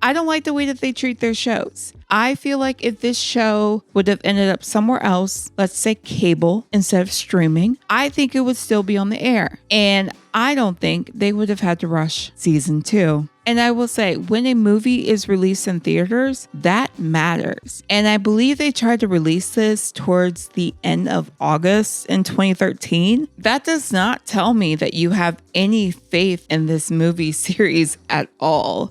I don't like the way that they treat their shows. I feel like if this show would have ended up somewhere else, let's say cable instead of streaming, I think it would still be on the air. And I don't think they would have had to rush season 2. And I will say, when a movie is released in theaters, that matters. And I believe they tried to release this towards the end of August in 2013. That does not tell me that you have any faith in this movie series at all.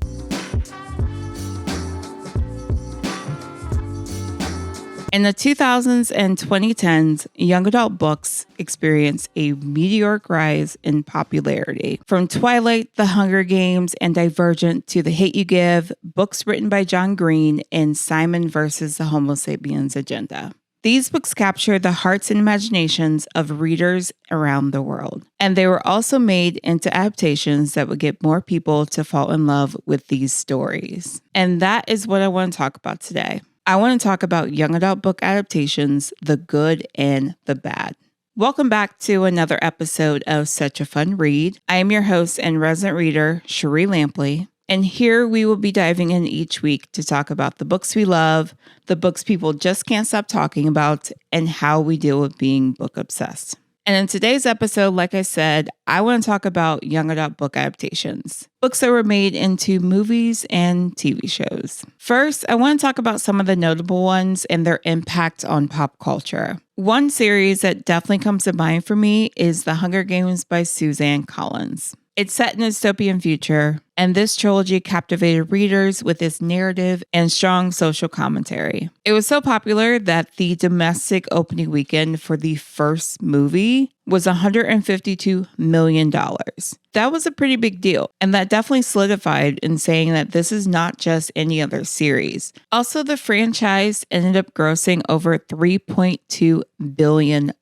In the 2000s and 2010s, young adult books experienced a meteoric rise in popularity. From Twilight, The Hunger Games, and Divergent to The Hate U Give, books written by John Green and Simon versus the Homo sapiens agenda. These books capture the hearts and imaginations of readers around the world. And they were also made into adaptations that would get more people to fall in love with these stories. And that is what I want to talk about today. I want to talk about young adult book adaptations, the good and the bad. Welcome back to another episode of Such a Fun Read. I am your host and resident reader, Cherie Lampley, and here we will be diving in each week to talk about the books we love, the books people just can't stop talking about, and how we deal with being book obsessed. And in today's episode, like I said, I want to talk about young adult book adaptations, books that were made into movies and TV shows. First, I want to talk about some of the notable ones and their impact on pop culture. One series that definitely comes to mind for me is The Hunger Games by Suzanne Collins. It's set in a dystopian future, and this trilogy captivated readers with its narrative and strong social commentary. It was so popular that the domestic opening weekend for the first movie was $152 million. That was a pretty big deal, and that definitely solidified in saying that this is not just any other series. Also, the franchise ended up grossing over $3.2 billion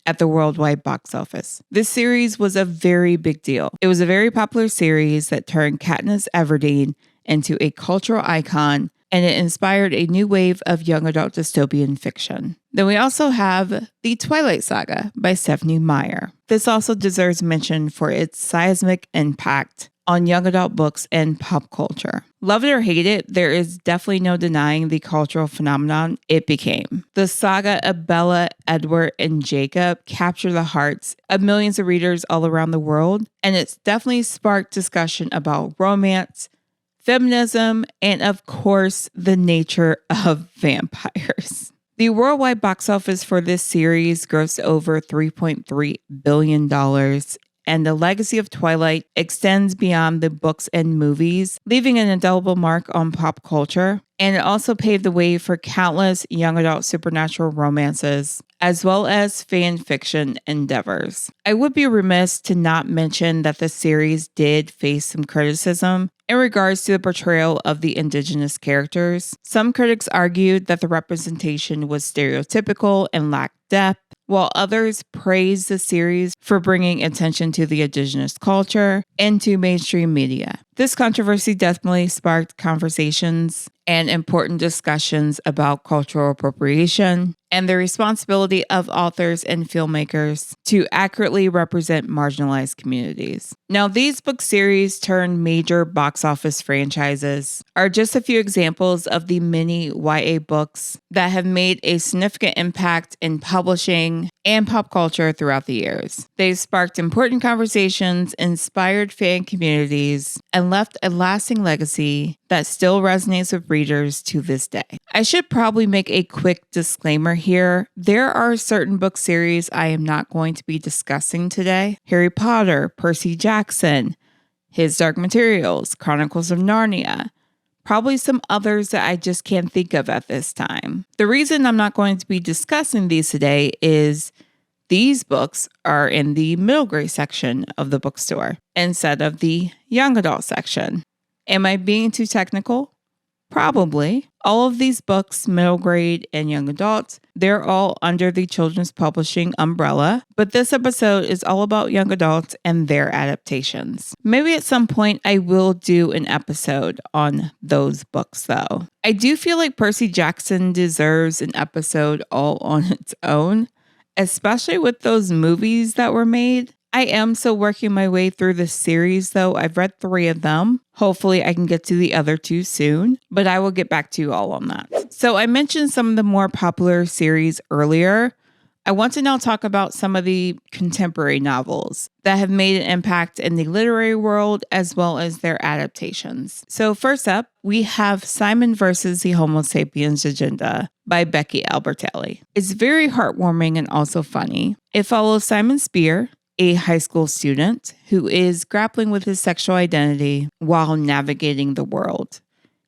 at the worldwide box office. This series was a very big deal. It was a very popular series that turned Katniss Everdeen into a cultural icon, and it inspired a new wave of young adult dystopian fiction. Then we also have The Twilight Saga by Stephenie Meyer. This also deserves mention for its seismic impact on young adult books and pop culture. Love it or hate it, there is definitely no denying the cultural phenomenon it became. The saga of Bella, Edward, and Jacob capture the hearts of millions of readers all around the world, and it's definitely sparked discussion about romance, feminism, and of course, the nature of vampires. The worldwide box office for this series grossed over $3.3 billion, and the legacy of Twilight extends beyond the books and movies, leaving an indelible mark on pop culture. And it also paved the way for countless young adult supernatural romances, as well as fan fiction endeavors. I would be remiss to not mention that the series did face some criticism in regards to the portrayal of the indigenous characters. Some critics argued that the representation was stereotypical and lacked depth, while others praised the series for bringing attention to the indigenous culture into mainstream media. This controversy definitely sparked conversations and important discussions about cultural appropriation and the responsibility of authors and filmmakers to accurately represent marginalized communities. Now, these book series turned major box office franchises are just a few examples of the many YA books that have made a significant impact in publishing and pop culture throughout the years. They've sparked important conversations, inspired fan communities, and left a lasting legacy that still resonates with readers to this day. I should probably make a quick disclaimer here. There are certain book series I am not going to be discussing today. Harry Potter, Percy Jackson, His Dark Materials, Chronicles of Narnia, probably some others that I just can't think of at this time. The reason I'm not going to be discussing these today is these books are in the middle grade section of the bookstore instead of the young adult section. Am I being too technical? Probably. All of these books, middle grade and young adults, they're all under the children's publishing umbrella, but this episode is all about young adults and their adaptations. Maybe at some point I will do an episode on those books though. I do feel like Percy Jackson deserves an episode all on its own, especially with those movies that were made. I am still working my way through this series, though. I've read 3 of them. Hopefully, I can get to the other 2 soon, but I will get back to you all on that. So, I mentioned some of the more popular series earlier. I want to now talk about some of the contemporary novels that have made an impact in the literary world as well as their adaptations. So first up, we have Simon versus the Homo sapiens Agenda by Becky Albertalli. It's very heartwarming and also funny. It follows Simon Spear, a high school student who is grappling with his sexual identity while navigating the world.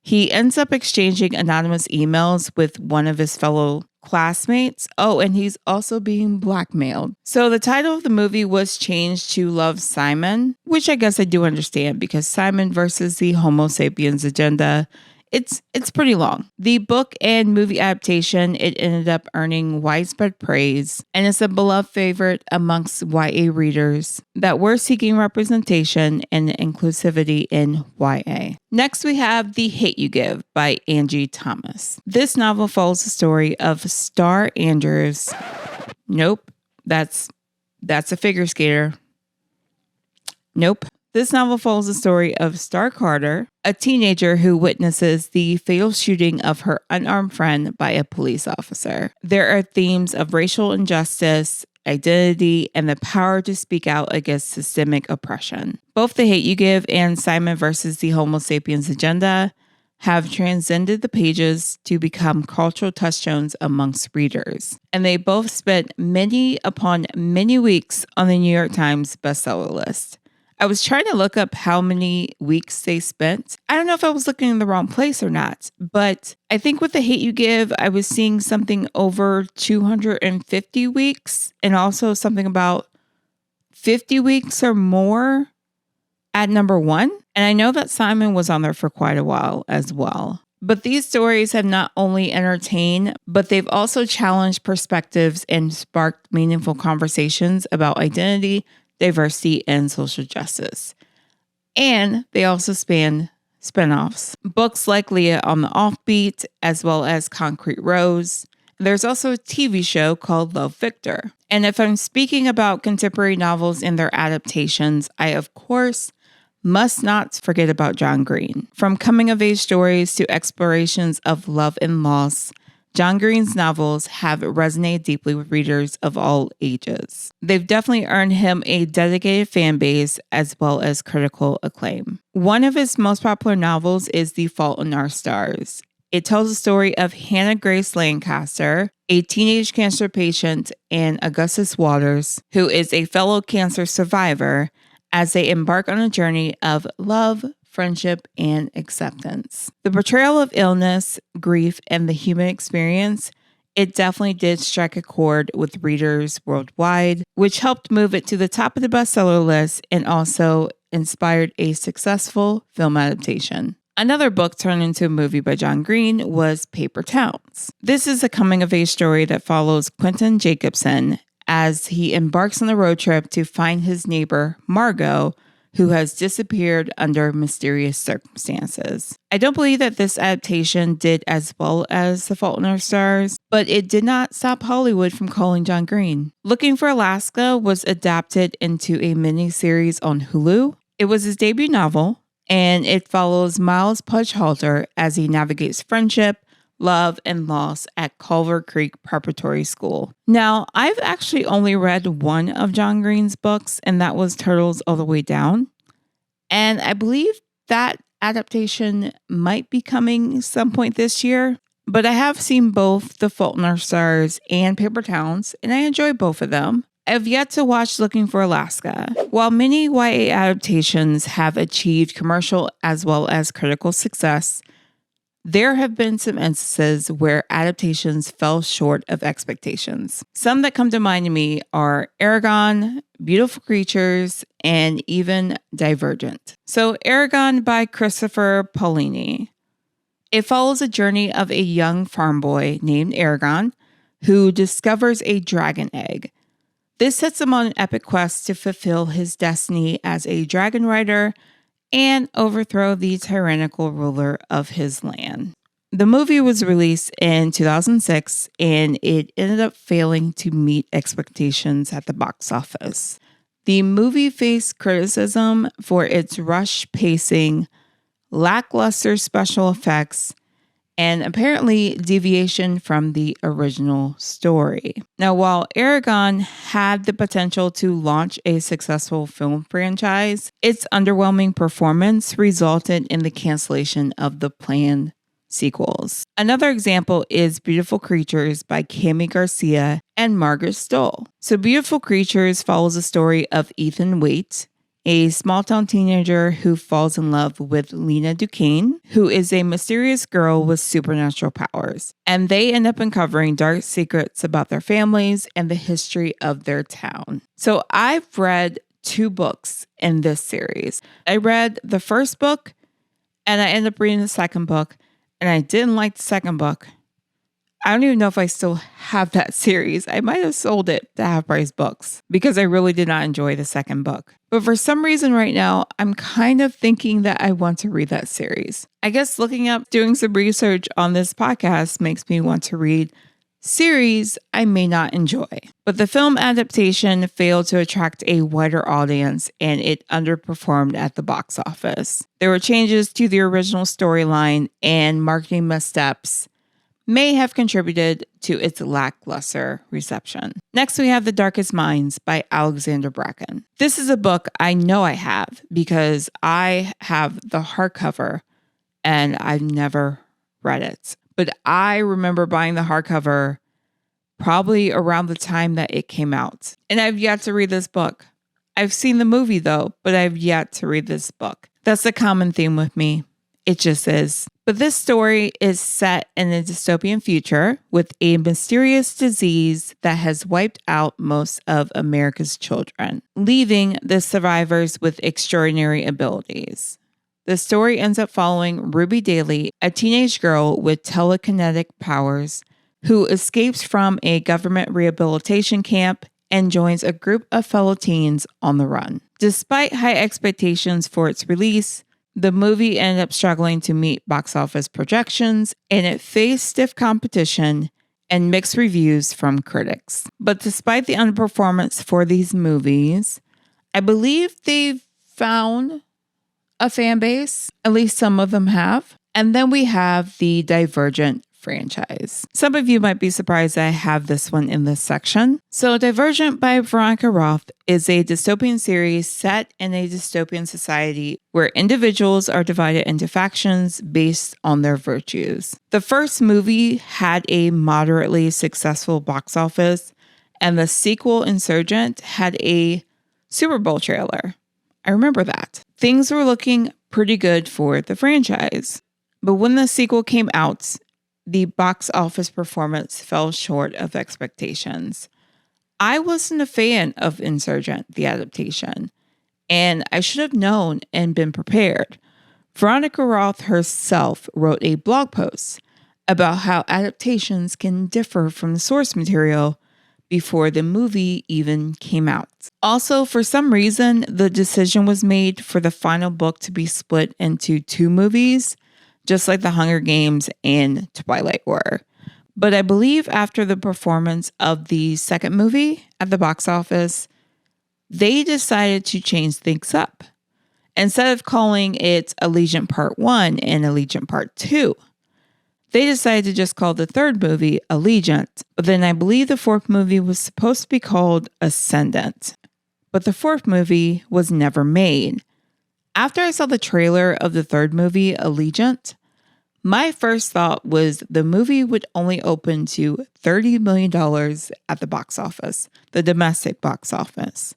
He ends up exchanging anonymous emails with one of his fellow classmates. Oh, and he's also being blackmailed. So the title of the movie was changed to Love, Simon, which I guess I do understand because Simon versus the Homo sapiens Agenda. It's pretty long. The book and movie adaptation, it ended up earning widespread praise, and it's a beloved favorite amongst YA readers that were seeking representation and inclusivity in YA. Next, we have The Hate You Give by Angie Thomas. This novel follows the story of Star Andrews. Nope, that's a figure skater. Nope. This novel follows the story of Star Carter, a teenager who witnesses the fatal shooting of her unarmed friend by a police officer. There are themes of racial injustice, identity, and the power to speak out against systemic oppression. Both The Hate You Give and Simon versus the Homo sapiens Agenda have transcended the pages to become cultural touchstones amongst readers. And they both spent many upon many weeks on the New York Times bestseller list. I was trying to look up how many weeks they spent. I don't know if I was looking in the wrong place or not, but I think with The Hate You Give, I was seeing something over 250 weeks and also something about 50 weeks or more at number 1. And I know that Simon was on there for quite a while as well. But these stories have not only entertained, but they've also challenged perspectives and sparked meaningful conversations about identity, diversity, and social justice. And they also span spinoffs. Books like Leah on the Offbeat, as well as Concrete Rose. There's also a TV show called Love, Victor. And if I'm speaking about contemporary novels and their adaptations, I, of course, must not forget about John Green. From coming-of-age stories to explorations of love and loss, John Green's novels have resonated deeply with readers of all ages. They've definitely earned him a dedicated fan base as well as critical acclaim. One of his most popular novels is The Fault in Our Stars. It tells the story of Hannah Grace Lancaster, a teenage cancer patient, and Augustus Waters, who is a fellow cancer survivor, as they embark on a journey of love, friendship, and acceptance. The portrayal of illness, grief, and the human experience, it definitely did strike a chord with readers worldwide, which helped move it to the top of the bestseller list and also inspired a successful film adaptation. Another book turned into a movie by John Green was Paper Towns. This is a coming-of-age story that follows Quentin Jacobson as he embarks on a road trip to find his neighbor, Margot, who has disappeared under mysterious circumstances. I don't believe that this adaptation did as well as The Fault in Our Stars, but it did not stop Hollywood from calling John Green. Looking for Alaska was adapted into a miniseries on Hulu. It was his debut novel, and it follows Miles Pudge-Halter as he navigates friendship, love, and loss at Culver Creek Preparatory School. Now, I've actually only read one of John Green's books, and that was Turtles All the Way Down. And I believe that adaptation might be coming some point this year. But I have seen both The Fault in Our Stars and Paper Towns, and I enjoy both of them. I've yet to watch Looking for Alaska. While many YA adaptations have achieved commercial as well as critical success, there have been some instances where adaptations fell short of expectations. Some that come to mind to me are Aragon, Beautiful Creatures, and even Divergent. So Aragon by Christopher Paolini. It follows a journey of a young farm boy named Aragon who discovers a dragon egg. This sets him on an epic quest to fulfill his destiny as a dragon rider and overthrow the tyrannical ruler of his land. The movie was released in 2006, and it ended up failing to meet expectations at the box office. The movie faced criticism for its rush pacing, lackluster special effects, and apparently deviation from the original story. Now, while Aragon had the potential to launch a successful film franchise, its underwhelming performance resulted in the cancellation of the planned sequels. Another example is Beautiful Creatures by Cami Garcia and Margaret Stoll. So Beautiful Creatures follows the story of Ethan Waite, a small-town teenager who falls in love with Lena Duquesne, who is a mysterious girl with supernatural powers. And they end up uncovering dark secrets about their families and the history of their town. So I've read 2 books in this series. I read the first book, and I ended up reading the second book, and I didn't like the second book. I don't even know if I still have that series. I might have sold it to Half Price Books because I really did not enjoy the second book. But for some reason right now, I'm kind of thinking that I want to read that series. I guess doing some research on this podcast makes me want to read series I may not enjoy. But the film adaptation failed to attract a wider audience and it underperformed at the box office. There were changes to the original storyline and marketing missteps may have contributed to its lackluster reception. Next, we have The Darkest Minds by Alexander Bracken. This is a book I know I have because I have the hardcover and I've never read it. But I remember buying the hardcover probably around the time that it came out. And I've yet to read this book. I've seen the movie though, but I've yet to read this book. That's a common theme with me. It just is. But this story is set in a dystopian future with a mysterious disease that has wiped out most of America's children, leaving the survivors with extraordinary abilities. The story ends up following Ruby Daly, a teenage girl with telekinetic powers who escapes from a government rehabilitation camp and joins a group of fellow teens on the run. Despite high expectations for its release, the movie ended up struggling to meet box office projections, and it faced stiff competition and mixed reviews from critics. But despite the underperformance for these movies, I believe they've found a fan base. At least some of them have. And then we have the Divergent franchise. Some of you might be surprised that I have this one in this section. So Divergent by Veronica Roth is a dystopian series set in a dystopian society where individuals are divided into factions based on their virtues. The first movie had a moderately successful box office, and the sequel, Insurgent, had a Super Bowl trailer. I remember that. Things were looking pretty good for the franchise. But when the sequel came out, the box office performance fell short of expectations. I wasn't a fan of Insurgent, the adaptation, and I should have known and been prepared. Veronica Roth herself wrote a blog post about how adaptations can differ from the source material before the movie even came out. Also, for some reason, the decision was made for the final book to be split into 2 movies, just like The Hunger Games and Twilight were. But I believe after the performance of the second movie at the box office, they decided to change things up. Instead of calling it Allegiant Part 1 and Allegiant Part 2, they decided to just call the third movie Allegiant. But then I believe the fourth movie was supposed to be called Ascendant. But the fourth movie was never made. After I saw the trailer of the third movie, Allegiant, my first thought was the movie would only open to $30 million at the box office, the domestic box office.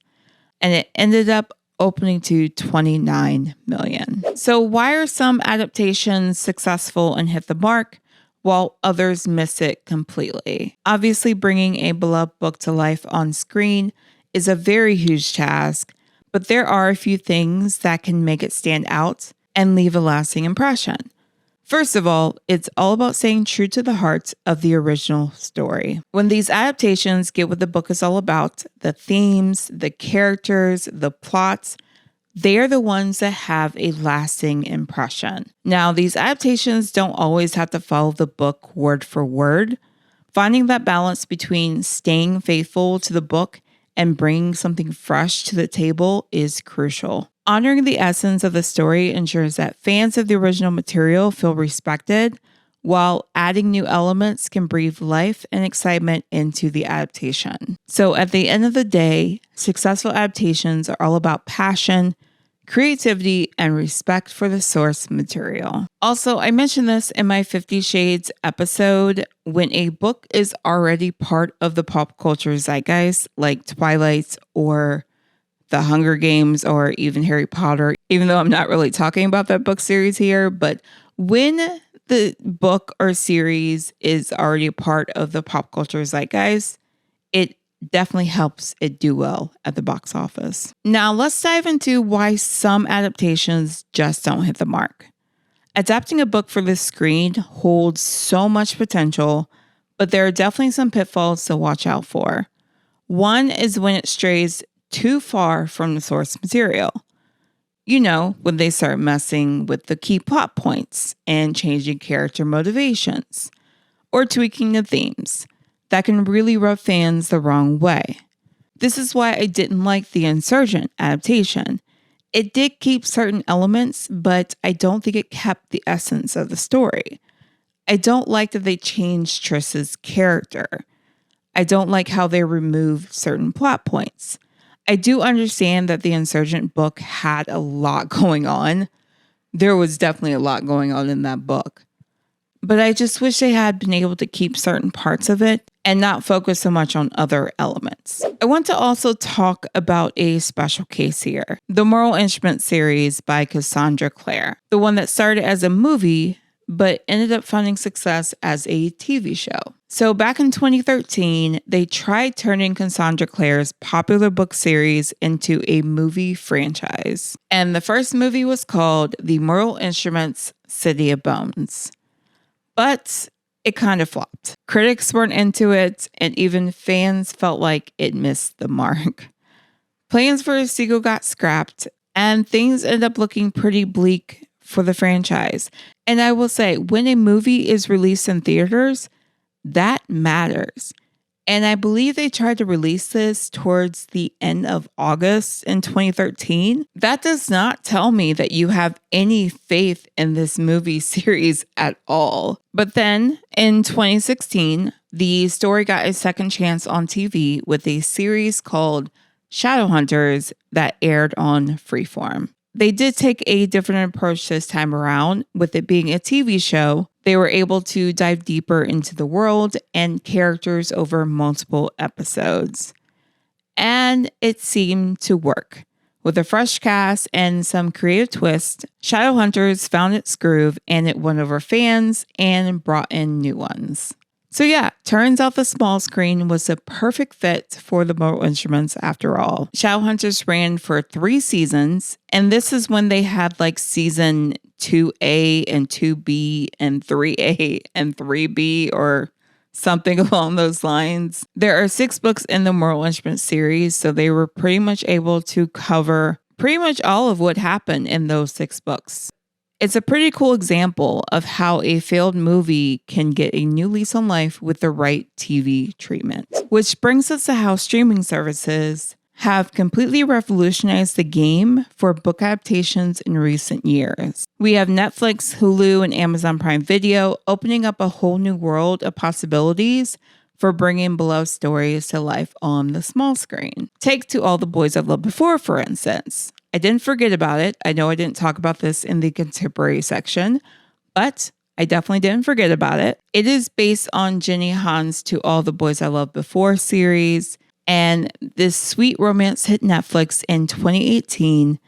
And it ended up opening to $29 million. So why are some adaptations successful and hit the mark, while others miss it completely? Obviously, bringing a beloved book to life on screen is a very huge task, but there are a few things that can make it stand out and leave a lasting impression. First of all, it's all about staying true to the heart of the original story. When these adaptations get what the book is all about, the themes, the characters, the plots, they are the ones that have a lasting impression. Now, these adaptations don't always have to follow the book word for word. Finding that balance between staying faithful to the book and bringing something fresh to the table is crucial. Honoring the essence of the story ensures that fans of the original material feel respected, while adding new elements can breathe life and excitement into the adaptation. So at the end of the day, successful adaptations are all about passion, creativity, and respect for the source material. Also, I mentioned this in my 50 Shades episode. When a book is already part of the pop culture zeitgeist, like Twilight or The Hunger Games or even Harry Potter, even though I'm not really talking about that book series here, but when the book or series is already a part of the pop culture zeitgeist, it definitely helps it do well at the box office. Now, let's dive into why some adaptations just don't hit the mark. Adapting a book for the screen holds so much potential, but there are definitely some pitfalls to watch out for. One is when it strays too far from the source material. You know, when they start messing with the key plot points and changing character motivations or tweaking the themes. That can really rub fans the wrong way. This is why I didn't like the Insurgent adaptation. It did keep certain elements, but I don't think it kept the essence of the story. I don't like that they changed Triss's character. I don't like how they removed certain plot points. I do understand that the Insurgent book had a lot going on. There was definitely a lot going on in that book. But I just wish they had been able to keep certain parts of it and not focus so much on other elements. I want to also talk about a special case here. The Moral Instrument series by Cassandra Clare. The one that started as a movie, but ended up finding success as a TV show. So back in 2013, they tried turning Cassandra Clare's popular book series into a movie franchise. And the first movie was called The Moral Instruments City of Bones. But it kind of flopped. Critics weren't into it, and even fans felt like it missed the mark. Plans for a sequel got scrapped, and things ended up looking pretty bleak for the franchise. And I will say, when a movie is released in theaters, that matters. And I believe they tried to release this towards the end of August in 2013. That does not tell me that you have any faith in this movie series at all. But then in 2016, the story got a second chance on TV with a series called Shadowhunters that aired on Freeform. They did take a different approach this time around. With it being a TV show, they were able to dive deeper into the world and characters over multiple episodes. And it seemed to work. With a fresh cast and some creative twists, Shadowhunters found its groove and it won over fans and brought in new ones. So yeah, turns out the small screen was a perfect fit for the Moral Instruments after all. Shadowhunters ran for 3 seasons, and this is when they had like season 2A and 2B and 3A and 3B or something along those lines. There are 6 books in the Moral Instruments series, so they were pretty much able to cover pretty much all of what happened in those 6 books. It's a pretty cool example of how a failed movie can get a new lease on life with the right TV treatment. Which brings us to how streaming services have completely revolutionized the game for book adaptations in recent years. We have Netflix, Hulu, and Amazon Prime Video opening up a whole new world of possibilities for bringing beloved stories to life on the small screen. Take To All the Boys I've Loved Before, for instance. I didn't forget about it. I know I didn't talk about this in the contemporary section, but I definitely didn't forget about it. It is based on Jenny Han's To All the Boys I Loved Before series, and this sweet romance hit Netflix in 2018,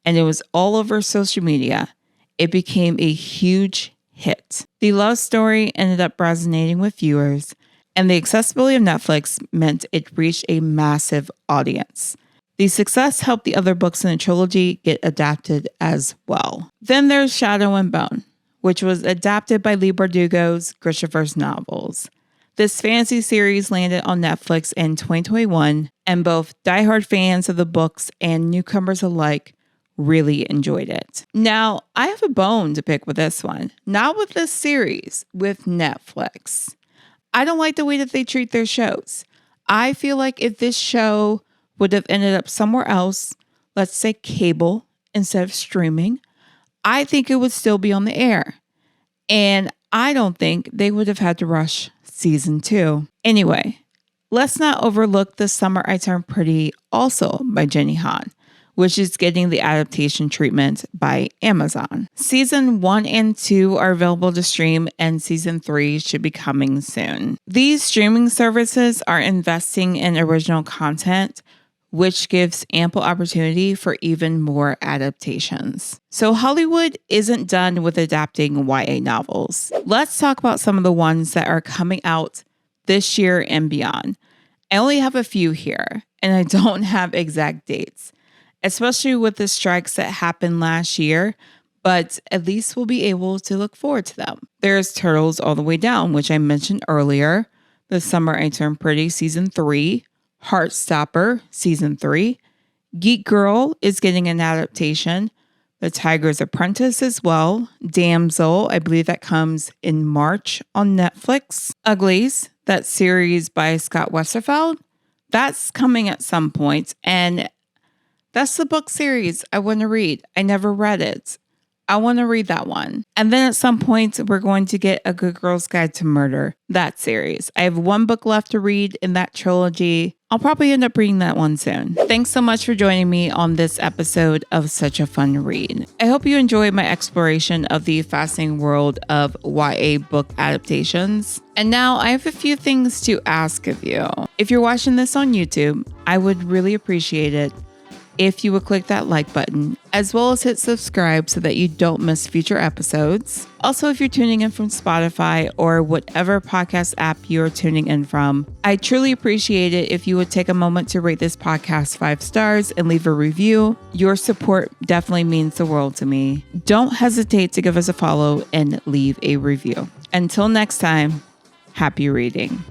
and it was all over social media. It became a huge hit. The love story ended up resonating with viewers, and the accessibility of Netflix meant it reached a massive audience. The success helped the other books in the trilogy get adapted as well. Then there's Shadow and Bone, which was adapted by Lee Bardugo's Grishaverse novels. This fantasy series landed on Netflix in 2021, and both diehard fans of the books and newcomers alike really enjoyed it. Now, I have a bone to pick with this one. Not with this series, with Netflix. I don't like the way that they treat their shows. I feel like if this show would have ended up somewhere else, let's say cable instead of streaming, I think it would still be on the air. And I don't think they would have had to rush season 2. Anyway, let's not overlook The Summer I Turned Pretty, also by Jenny Han, which is getting the adaptation treatment by Amazon. Season 1 and 2 are available to stream, and season 3 should be coming soon. These streaming services are investing in original content, which gives ample opportunity for even more adaptations. So Hollywood isn't done with adapting YA novels. Let's talk about some of the ones that are coming out this year and beyond. I only have a few here, and I don't have exact dates, especially with the strikes that happened last year, but at least we'll be able to look forward to them. There's Turtles All the Way Down, which I mentioned earlier, The Summer I Turned Pretty Season 3, Heartstopper Season 3, Geek Girl is getting an adaptation, The Tiger's Apprentice as well, Damsel, I believe that comes in March on Netflix, Uglies, that series by Scott Westerfeld, that's coming at some point, and that's the book series I want to read. I never read it. I want to read that one. And then at some point, we're going to get A Good Girl's Guide to Murder, that series. I have one book left to read in that trilogy. I'll probably end up reading that one soon. Thanks so much for joining me on this episode of Such a Fun Read. I hope you enjoyed my exploration of the fascinating world of YA book adaptations. And now I have a few things to ask of you. If you're watching this on YouTube, I would really appreciate it if you would click that like button, as well as hit subscribe so that you don't miss future episodes. Also, if you're tuning in from Spotify or whatever podcast app you're tuning in from, I truly appreciate it if you would take a moment to rate this podcast 5 stars and leave a review. Your support definitely means the world to me. Don't hesitate to give us a follow and leave a review. Until next time, happy reading.